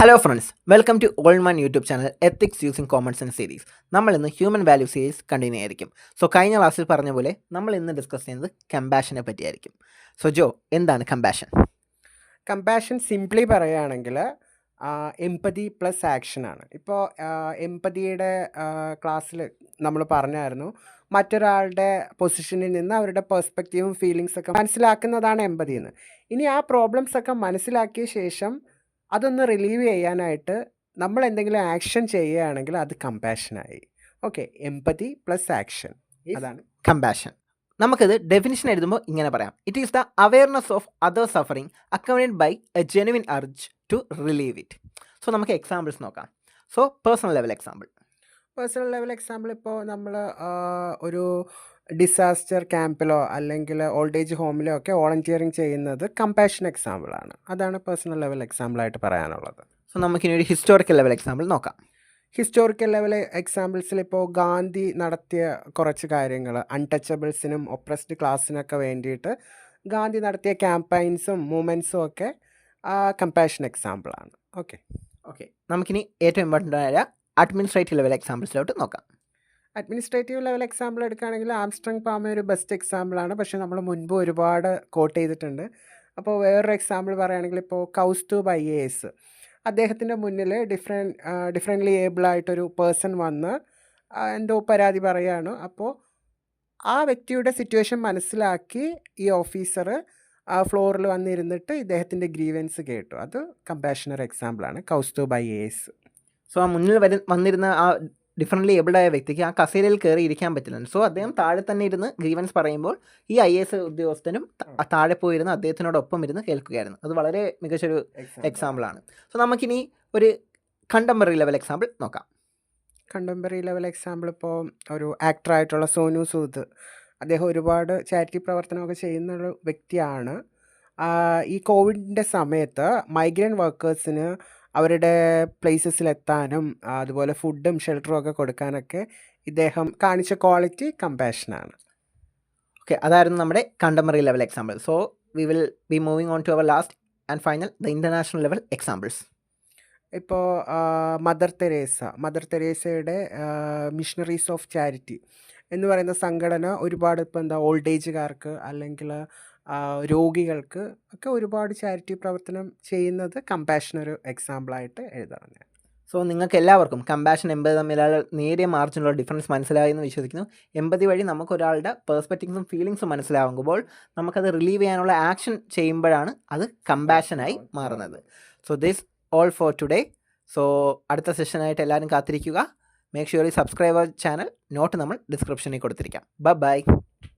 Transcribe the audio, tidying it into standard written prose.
Hello friends, welcome to ഓൾമാൻ YouTube channel ethics using common sense series. നമ്മൾ ഇന്ന് human value series continue ആയിരിക്കും. So കഴിഞ്ഞ ക്ലാസ്സിൽ പറഞ്ഞ പോലെ നമ്മൾ ഇന്ന് ഡിസ്കസ് ചെയ്യുന്നത് കമ്പാഷനെ പറ്റിയായിരിക്കും. സോ ജോ, എന്താണ് കമ്പാഷൻ? കമ്പാഷൻ സിംപ്ലി പറയുകയാണെങ്കിൽ എംപതി പ്ലസ് ആക്ഷനാണ്. ഇപ്പോൾ എംപതിയുടെ ക്ലാസ്സിൽ നമ്മൾ പറഞ്ഞായിരുന്നു, മറ്റൊരാളുടെ പൊസിഷനിൽ നിന്ന് അവരുടെ പെർസ്പെക്റ്റീവും ഫീലിങ്സൊക്കെ മനസ്സിലാക്കുന്നതാണ് എംപതി എന്ന്. ഇനി ആ പ്രോബ്ലംസൊക്കെ മനസ്സിലാക്കിയ ശേഷം അതൊന്ന് റിലീവ് ചെയ്യാനായിട്ട് നമ്മൾ എന്തെങ്കിലും ആക്ഷൻ ചെയ്യുകയാണെങ്കിൽ അത് കമ്പാഷനായി. ഓക്കെ, എംപതി പ്ലസ് ആക്ഷൻ, അതാണ് കമ്പാഷൻ. നമുക്കിത് ഡെഫിനിഷൻ എഴുതുമ്പോൾ ഇങ്ങനെ പറയാം: it is the awareness of other suffering accompanied by a genuine urge to relieve it. So നമുക്ക് എക്സാമ്പിൾസ് നോക്കാം. സോ പേഴ്സണൽ ലെവൽ എക്സാമ്പിൾ ഇപ്പോൾ നമ്മൾ ഒരു ഡിസാസ്റ്റർ ക്യാമ്പിലോ അല്ലെങ്കിൽ ഓൾഡ് ഏജ് ഹോമിലോ ഒക്കെ വോളണ്ടിയറിങ് ചെയ്യുന്നത് കമ്പാഷൻ എക്സാമ്പിളാണ്. അതാണ് പേഴ്സണൽ ലെവൽ എക്സാമ്പിളായിട്ട് പറയാനുള്ളത്. സോ നമുക്കിനി ഒരു ഹിസ്റ്റോറിക്കൽ ലെവൽ എക്സാമ്പിൾ നോക്കാം. ഹിസ്റ്റോറിക്കൽ ലെവൽ എക്സാമ്പിൾസിൽ ഇപ്പോൾ ഗാന്ധി നടത്തിയ കുറച്ച് കാര്യങ്ങൾ, അൺടച്ചബിൾസിനും ഒപ്രസ്ഡ് ക്ലാസ്സിനൊക്കെ വേണ്ടിയിട്ട് ഗാന്ധി നടത്തിയ ക്യാമ്പയിൻസും മൂവ്മെൻറ്റ്സും ഒക്കെ കമ്പാഷൻ എക്സാമ്പിളാണ്. ഓക്കെ, നമുക്കിനി ഏറ്റവും ഇമ്പോർട്ടൻ്റ് ആയ അഡ്മിനിസ്ട്രേറ്റീവ് ലെവൽ എക്സാമ്പിൾസിലോട്ട് നോക്കാം. അഡ്മിനിസ്ട്രേറ്റീവ് ലെവൽ എക്സാമ്പിൾ എടുക്കുകയാണെങ്കിൽ ആംസ്ട്രോങ് പാമ ഒരു ബെസ്റ്റ് എക്സാമ്പിളാണ്, പക്ഷേ നമ്മൾ മുൻപ് ഒരുപാട് കോട്ട് ചെയ്തിട്ടുണ്ട്. അപ്പോൾ വേറൊരു എക്സാമ്പിൾ പറയുകയാണെങ്കിൽ ഇപ്പോൾ കൗസ്തുഭ് IAS, അദ്ദേഹത്തിൻ്റെ മുന്നിൽ ഡിഫറെൻ്റ്ലി ഏബിളായിട്ടൊരു പേഴ്സൺ വന്ന് എന്തോ പരാതി പറയുകയാണ്. അപ്പോൾ ആ വ്യക്തിയുടെ സിറ്റുവേഷൻ മനസ്സിലാക്കി ഈ ഓഫീസർ ഫ്ലോറിൽ വന്നിരുന്നിട്ട് ഇദ്ദേഹത്തിൻ്റെ ഗ്രീവൻസ് കേട്ടു. അത് കമ്പാഷനറി എക്സാമ്പിളാണ്, കൗസ്തുഭ് IAS. സോ ആ മുന്നിൽ വന്നിരുന്ന ആ ഡിഫറൻ്റ്ലി ഏബിൾഡായ വ്യക്തിക്ക് ആ കസേരയിൽ കയറി ഇരിക്കാൻ പറ്റില്ല. സോ അദ്ദേഹം താഴെ തന്നെ ഇരുന്ന് ഗ്രീവൻസ് പറയുമ്പോൾ ഈ IAS ഉദ്യോഗസ്ഥനും താഴെ പോയിരുന്ന് അദ്ദേഹത്തിനോടൊപ്പം ഇരുന്ന് കേൾക്കുകയായിരുന്നു. അത് വളരെ മികച്ചൊരു എക്സാമ്പിളാണ്. സോ നമുക്കിനി ഒരു കണ്ടംപററി ലെവൽ എക്സാമ്പിൾ നോക്കാം. കണ്ടംപററി ലെവൽ എക്സാമ്പിൾ ഇപ്പോൾ ഒരു ആക്ടറായിട്ടുള്ള സോനു സൂദ്, അദ്ദേഹം ഒരുപാട് ചാരിറ്റി പ്രവർത്തനമൊക്കെ ചെയ്യുന്നൊരു വ്യക്തിയാണ്. ഈ കോവിഡിൻ്റെ സമയത്ത് മൈഗ്രൻ്റ് വർക്കേഴ്സിന് അവരുടെ പ്ലേസസിലെത്താനും അതുപോലെ ഫുഡും ഷെൽട്ടറും ഒക്കെ കൊടുക്കാനൊക്കെ ഇദ്ദേഹം കാണിച്ച ക്വാളിറ്റി കമ്പാഷനാണ്. ഓക്കെ, അതായിരുന്നു നമ്മുടെ contemporary level example. So we will be moving on to our last and final, the international level examples. ഇപ്പോൾ മദർ തെരേസയുടെ മിഷണറീസ് ഓഫ് ചാരിറ്റി എന്ന് പറയുന്ന സംഘടന ഒരുപാട് ഇപ്പോൾ ഓൾഡ് ഏജുകാർക്ക് അല്ലെങ്കിൽ രോഗികൾക്ക് ഒക്കെ ഒരുപാട് ചാരിറ്റി പ്രവർത്തനം ചെയ്യുന്നത് കമ്പാഷൻ ഒരു എക്സാമ്പിളായിട്ട് എഴുതണം ഞാൻ. സോ നിങ്ങൾക്ക് എല്ലാവർക്കും കമ്പാഷൻ എമ്പതി തമ്മിലുള്ള നേരിയ മാർജിനുള്ള ഡിഫറൻസ് മനസ്സിലായി എന്ന് വിശ്വസിക്കുന്നു. എമ്പതി വഴി നമുക്ക് ഒരാളുടെ പേഴ്സ്പെക്റ്റീവ്സും ഫീലിങ്സും മനസ്സിലാവുമ്പോൾ നമുക്കത് റിലീവ് ചെയ്യാനുള്ള ആക്ഷൻ ചെയ്യുമ്പോഴാണ് അത് കമ്പാഷനായി മാറുന്നത്. So this all for today. So അടുത്ത സെഷനായിട്ട് എല്ലാവരും കാത്തിരിക്കുക. Make sure you subscribe our channel. Note നമ്മൾ ഡിസ്ക്രിപ്ഷനിൽ കൊടുത്തിരിക്കാം. ബൈ.